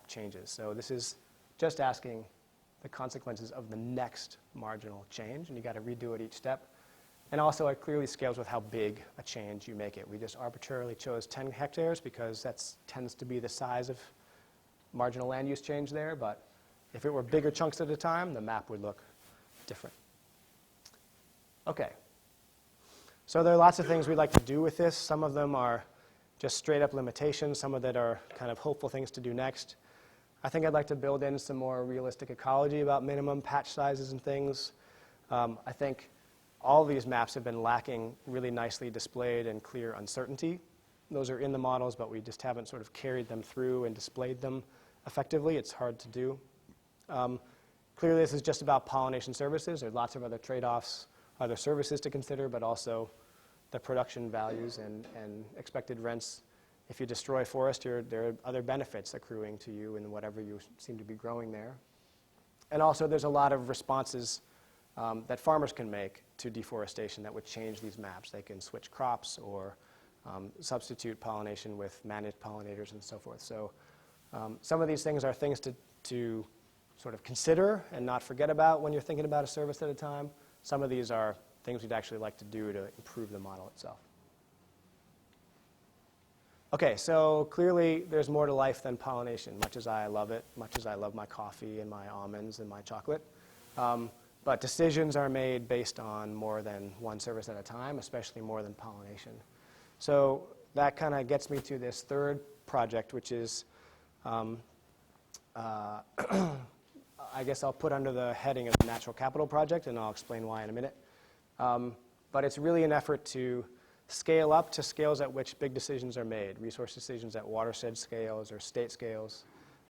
changes. So this is just asking the consequences of the next marginal change, and you got to redo it each step. And also it clearly scales with how big a change you make it. We just arbitrarily chose 10 hectares because that tends to be the size of marginal land use change there, but if it were bigger chunks at a time, the map would look different. Okay. So there are lots of things we'd like to do with this. Some of them are just straight up limitations. Some of that are kind of hopeful things to do next. I think I'd like to build in some more realistic ecology about minimum patch sizes and things. I think all these maps have been lacking really nicely displayed and clear uncertainty. Those are in the models, but we just haven't sort of carried them through and displayed them effectively. It's hard to do. Clearly, this is just about pollination services. There's lots of other trade-offs, other services to consider, but also the production values and expected rents. If you destroy forest, there are other benefits accruing to you in whatever you seem to be growing there. And also, there's a lot of responses that farmers can make to deforestation that would change these maps. They can switch crops or substitute pollination with managed pollinators and so forth. So some of these things are things to sort of consider and not forget about when you're thinking about a service at a time. Some of these are things we'd actually like to do to improve the model itself. Okay, so clearly there's more to life than pollination, much as I love it, much as I love my coffee and my almonds and my chocolate. But decisions are made based on more than one service at a time, especially more than pollination. So that kind of gets me to this third project, which is, I guess I'll put under the heading of the Natural Capital Project, and I'll explain why in a minute. But it's really an effort to scale up to scales at which big decisions are made, resource decisions at watershed scales or state scales.